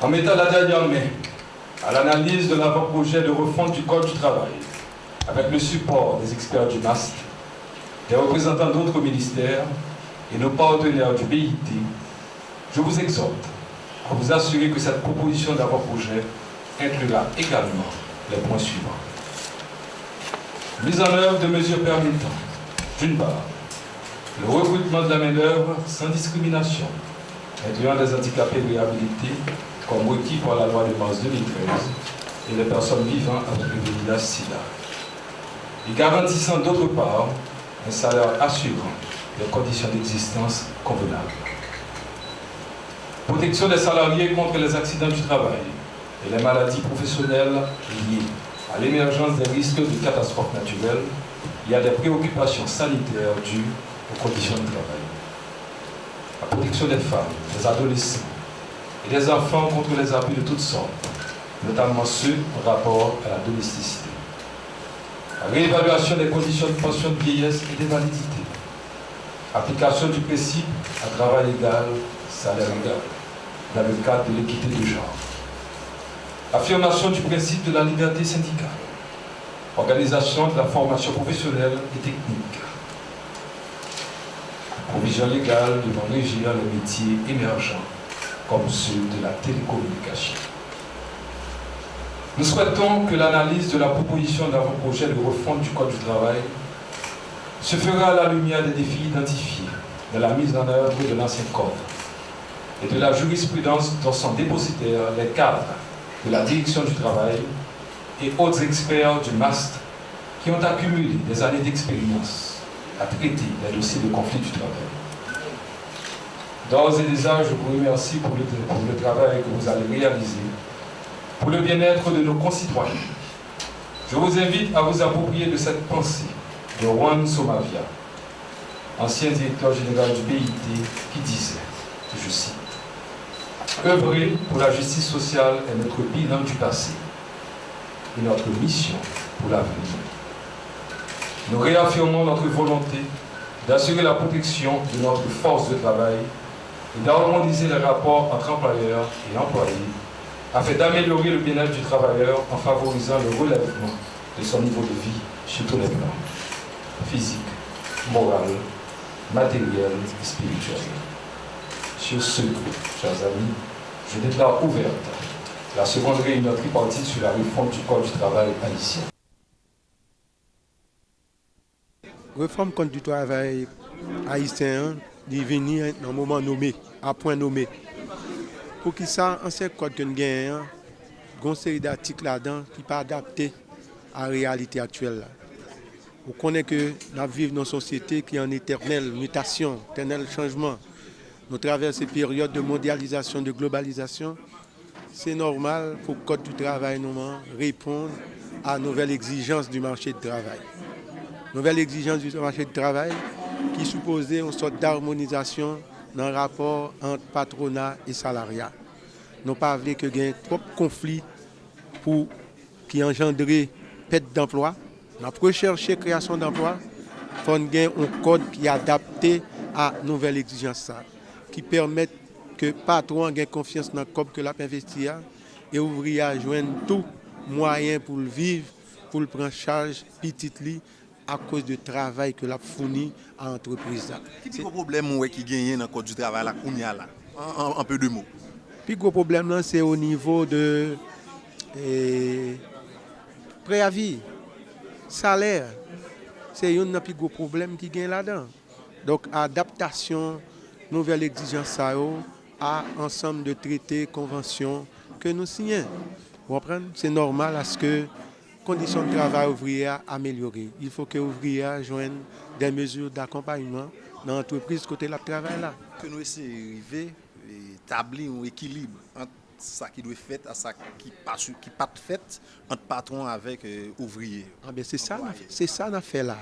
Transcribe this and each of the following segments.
En mettant la dernière main à l'analyse de l'avant-projet de refonte du Code du travail, avec le support des experts du MAST, des représentants d'autres ministères et nos partenaires du BIT, je vous exhorte à vous assurer que cette proposition d'avant-projet inclura également les points suivants. Mise en œuvre de mesures permettant, d'une part, le recrutement de la main-d'œuvre sans discrimination, incluant des handicapés réhabilités, comme requis par la loi de mars 2013, et les personnes vivant avec le VIH-Sida. Et garantissant d'autre part un salaire assurant des conditions d'existence convenables. Protection des salariés contre les accidents du travail et les maladies professionnelles liées à l'émergence des risques de catastrophes naturelles et à des préoccupations sanitaires dues aux conditions de travail. La protection des femmes, des adolescents et des enfants contre les abus de toutes sortes, notamment ceux en rapport à la domesticité. La réévaluation des conditions de pension de vieillesse et d'invalidité. Application du principe à travail égal, salaire égal, dans le cadre de l'équité de genre. Affirmation du principe de la liberté syndicale. Organisation de la formation professionnelle et technique. Provision légale devant régir les métiers émergents, comme ceux de la télécommunication. Nous souhaitons que l'analyse de la proposition d'avant-projet de refonte du Code du travail se fera à la lumière des défis identifiés dans la mise en œuvre de l'ancien Code et de la jurisprudence dont sont dépositaires les cadres de la direction du travail et autres experts du MAST qui ont accumulé des années d'expérience à traiter des dossiers de conflit du travail. D'ores et déjà, je vous remercie pour le travail que vous allez réaliser pour le bien-être de nos concitoyens. Je vous invite à vous approprier de cette pensée de Juan Somavia, ancien directeur général du BIT, qui disait, je cite, « Œuvrer pour la justice sociale est notre bilan du passé et notre mission pour l'avenir. » Nous réaffirmons notre volonté d'assurer la protection de notre force de travail et d'harmoniser les rapports entre employeurs et employés afin d'améliorer le bien-être du travailleur en favorisant le relèvement de son niveau de vie sur tous les plans, physique, moral, matériel et spirituel. Sur ce, chers amis, je déclare ouverte la seconde réunion tripartite sur la réforme du Code du travail haïtien. Réforme Code du travail haïtien est venue dans un moment nommé, à point nommé. Pour qui ça, ancien code que nous gagnons, il y a une série d'articles là-dedans qui ne sont pas adaptés à la réalité actuelle. Vous connaissez que nous vivons dans une société qui est en éternelle mutation, éternel changement. Nous traversons ces périodes de mondialisation, de globalisation. C'est normal pour le Code du travail nous répondre à nouvelles exigences du marché du travail. Nouvelle exigence du marché du travail qui supposait une sorte d'harmonisation dans le rapport entre patronat et salariat. Nous pas voulu que y ait trop de conflits qui engendrent perte d'emploi. Nous avons recherché la création d'emplois. Il faut qu'il y ait un code qui est adapté à nouvelles exigences, qui permettent que le patron ait confiance dans le code que l'a investi et ouvrier joignent tout moyen pour le vivre, pour le prendre en charge petit à cause du travail que l'a fourni à l'entreprise. Quel est le problème qui gagne dans le code du travail en peu de mots? Le plus gros problème, c'est au niveau de préavis, salaire. C'est un des plus gros problèmes qui gagne là-dedans. Donc, adaptation, nouvelle exigence à ensemble de traités, conventions que nous signons. Vous comprenez? C'est normal à ce que les conditions de travail ouvrières améliorées. Il faut que les ouvriers joignent des mesures d'accompagnement dans l'entreprise côté de travail là. Que nous essayons d'arriver à établir un équilibre entre ça qui doit être fait et ça qui n'est pas fait entre patron avec ouvrier. Ah ben c'est ça qu'on a fait là.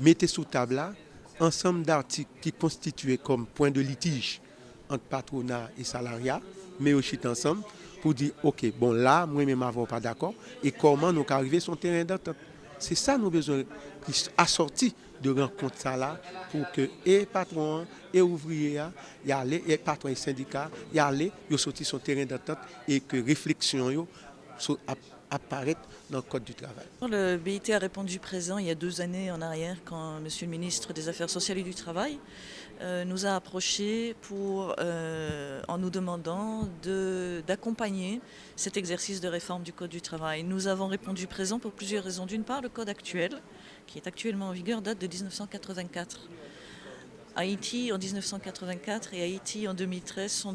Mettez sous table là ensemble d'articles qui constituaient comme point de litige entre patronat et salariat, mais aussi ensemble pour dire ok, bon là, moi-même, je pas d'accord, et comment nous arriver sur le terrain d'entente. C'est ça nous besoin qui assorti de rencontre ça là pour que et patron et ouvrier y aller et patron et syndicat y aller yo sorti son terrain d'entente et que réflexion yo apparaître dans le code du travail. Le BIT a répondu présent il y a 2 années en arrière quand Monsieur le ministre des Affaires sociales et du Travail nous a approchés en nous demandant d'accompagner cet exercice de réforme du Code du travail. Nous avons répondu présent pour plusieurs raisons. D'une part, le Code actuel, qui est actuellement en vigueur, date de 1984. Haïti en 1984 et Haïti en 2013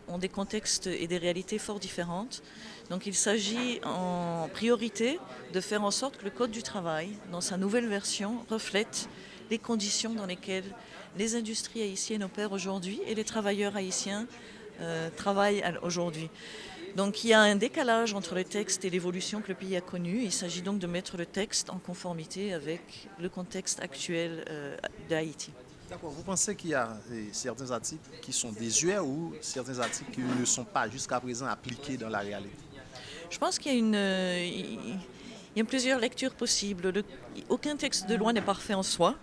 ont des contextes et des réalités fort différentes. Donc il s'agit en priorité de faire en sorte que le Code du travail, dans sa nouvelle version, reflète les conditions dans lesquelles les industries haïtiennes opèrent aujourd'hui et les travailleurs haïtiens travaillent aujourd'hui. Donc il y a un décalage entre le texte et l'évolution que le pays a connue. Il s'agit donc de mettre le texte en conformité avec le contexte actuel d'Haïti. D'accord. Vous pensez qu'il y a certains articles qui sont désuets ou certains articles qui ne sont pas jusqu'à présent appliqués dans la réalité? Je pense qu'il y a plusieurs lectures possibles. Aucun texte de loi n'est parfait en soi.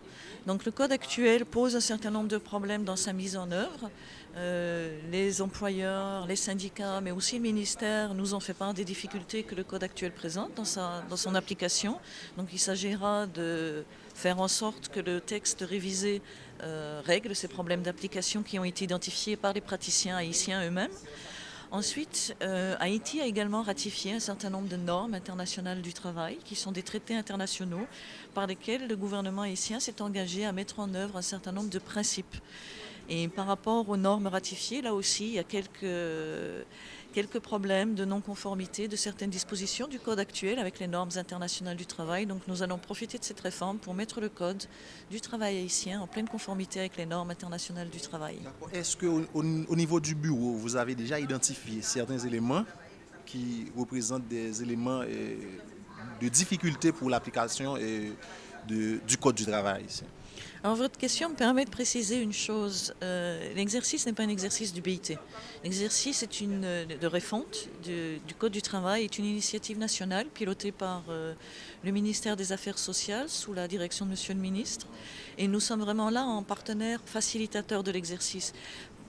Donc le Code actuel pose un certain nombre de problèmes dans sa mise en œuvre. Les employeurs, les syndicats, mais aussi le ministère nous ont fait part des difficultés que le Code actuel présente dans son application. Donc il s'agira de faire en sorte que le texte révisé règle ces problèmes d'application qui ont été identifiés par les praticiens haïtiens eux-mêmes. Ensuite, Haïti a également ratifié un certain nombre de normes internationales du travail, qui sont des traités internationaux par lesquels le gouvernement haïtien s'est engagé à mettre en œuvre un certain nombre de principes. Et par rapport aux normes ratifiées, là aussi, il y a quelques problèmes de non-conformité de certaines dispositions du Code actuel avec les normes internationales du travail. Donc nous allons profiter de cette réforme pour mettre le Code du travail haïtien en pleine conformité avec les normes internationales du travail. Est-ce qu'au niveau du bureau, vous avez déjà identifié certains éléments qui représentent des éléments de difficulté pour l'application du Code du travail ici? Alors votre question me permet de préciser une chose. L'exercice n'est pas un exercice du BIT. L'exercice de refonte du Code du travail est une initiative nationale pilotée par le ministère des Affaires sociales sous la direction de Monsieur le ministre. Et nous sommes vraiment là en partenaire facilitateur de l'exercice.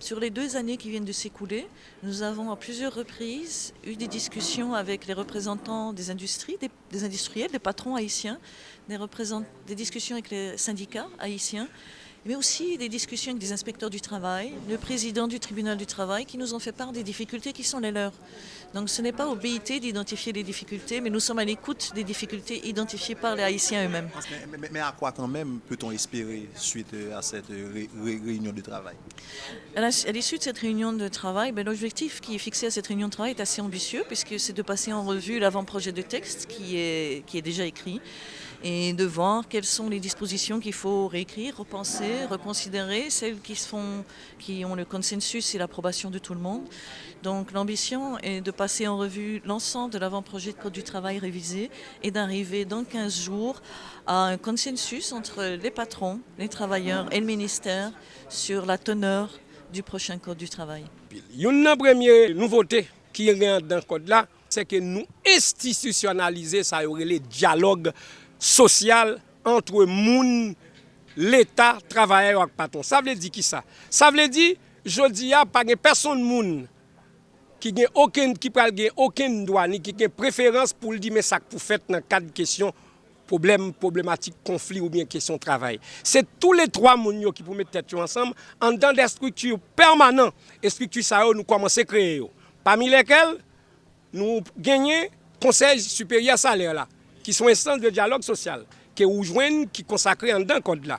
Sur les 2 années qui viennent de s'écouler, nous avons à plusieurs reprises eu des discussions avec les représentants des industries, des industriels, des patrons haïtiens, des discussions avec les syndicats haïtiens, mais aussi des discussions avec des inspecteurs du travail, le président du tribunal du travail, qui nous ont fait part des difficultés qui sont les leurs. Donc ce n'est pas au BIT d'identifier les difficultés, mais nous sommes à l'écoute des difficultés identifiées par les Haïtiens eux-mêmes. Mais à quoi quand même peut-on espérer suite à cette réunion de travail? À l'issue de cette réunion de travail, l'objectif qui est fixé à cette réunion de travail est assez ambitieux, puisque c'est de passer en revue l'avant-projet de texte qui est déjà écrit, et de voir quelles sont les dispositions qu'il faut réécrire, repenser, reconsidérer, celles qui ont le consensus et l'approbation de tout le monde. Donc l'ambition est de passer en revue l'ensemble de l'avant-projet de Code du travail révisé et d'arriver dans 15 jours à un consensus entre les patrons, les travailleurs et le ministère sur la teneur du prochain Code du travail. Une première nouveauté qui est dans le code là, c'est que nous institutionnaliser ça aurait le dialogue social entre l'État, travailleur et patron. Ça veut dire qui ça? Ça veut dire, je dis, pas de personne qui n'a aucun droit, ni qui a préférence pour le dire, mais ça pour faire dans le cadre de question, problématique, conflit ou bien question de travail. C'est tous les 3 personnes qui peuvent mettre tête ensemble en dans des structures permanentes. Et structures, ça, nous commençons à créer. Parmi lesquelles, nous gagnons Conseil supérieur salaire là, qui sont instances de dialogue social, qui est consacré en d'un code là.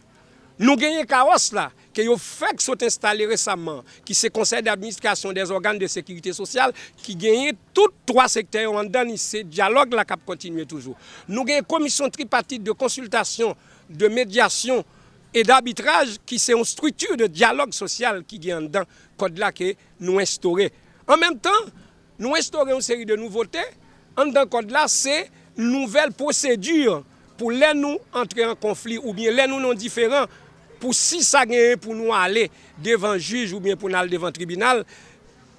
Nous gagnons CAOS là, qui ont fait que sont installés récemment, qui c'est conseil d'administration des organes de sécurité sociale, qui gagnent tous 3 secteurs en dans ce dialogue là qui continue toujours. Nous gagnons commission tripartite de consultation, de médiation et d'arbitrage, qui c'est une structure de dialogue social qui gagne dans code là que nous instaurons. En même temps, nous instaurons une série de nouveautés. En dans code là, c'est nouvelle procédure pour les nous entrer en conflit ou bien les nous non différents pour si ça gagne pour nous aller devant juge ou bien pour nous aller devant tribunal,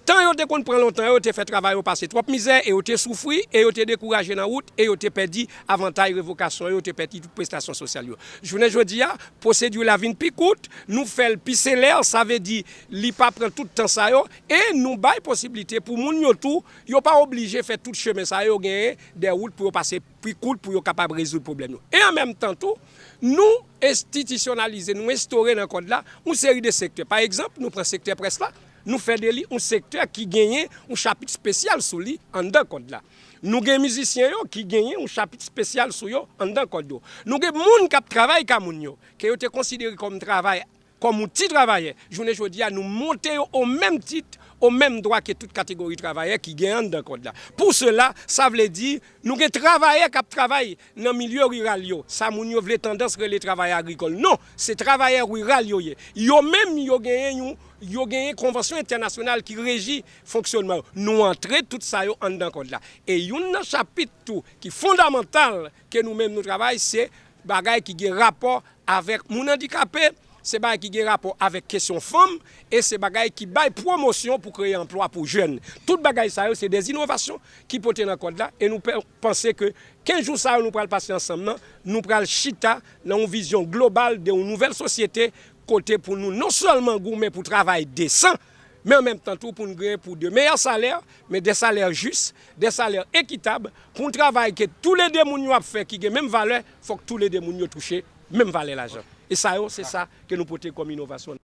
Tant yo te kon prend longtemps, yo te fait travail, yo passé trop misère, et yo te souffri, et yo te découragé dans la route, et yo te perdu avantage révocation, yo te perdu toute prestation sociale. Je vous dis, procédure la vin pi coûte, nous fait le pi célère, ça veut dire, li pas prend tout le temps ça yo, et nous bail possibilité pour moun yo tout, yo pas obligé faire tout chemin ça yo gagner des routes pour passer pi coûte pour yo capable résoudre problème. Et en même temps tout, nous institutionnaliser, nous instaurer dans le code là une série de secteurs. Par exemple, nous prenons le secteur presse là, nous faisons un secteur qui gagne un chapitre spécial sur lui en dedans code là. Nous avons des musiciens qui gagnent un chapitre spécial sur lui en dedans code là. Nous avons des gens qui travaillent comme nous, qui ont été considérés comme travail, comme outil travailleur. Je ne dis pas nous monter au même titre, au même droit que toute catégorie de travailleurs qui gagnent dans le code là. Pour cela, ça veut dire nous avons des travailleurs qui travaillent dans le milieu rural. Ça, nous avons tendance que les travailleurs agricoles. Non, c'est travailleurs ruraux. Ils ont même gagné une convention internationale qui régit le fonctionnement. Nous entrons tout ça en dans le code là. Et un chapitre tout, qui est fondamental que nous-mêmes nous travaillons, c'est bagay qui a rapport avec mon handicapé. C'est bagay qui a rapport avec question femme et c'est bagay qui bail promotion pour créer emploi pour jeunes. Tout bagay ça c'est des innovations qui portent dans le code là et nous pensons que 15 jours ça nous pral passer ensemble nous pral chita dans une vision globale de une nouvelle société côté pour nous non seulement gourmet pour travail décent mais en même temps tout pour nous gagner pour de meilleurs salaires mais des salaires justes, des salaires équitables pour un travail que tous les deux moun yo a fait qui a même valeur, faut que tous les deux moun yo toucher même valeur l'argent. Et ça, c'est ça que nous portons comme innovation.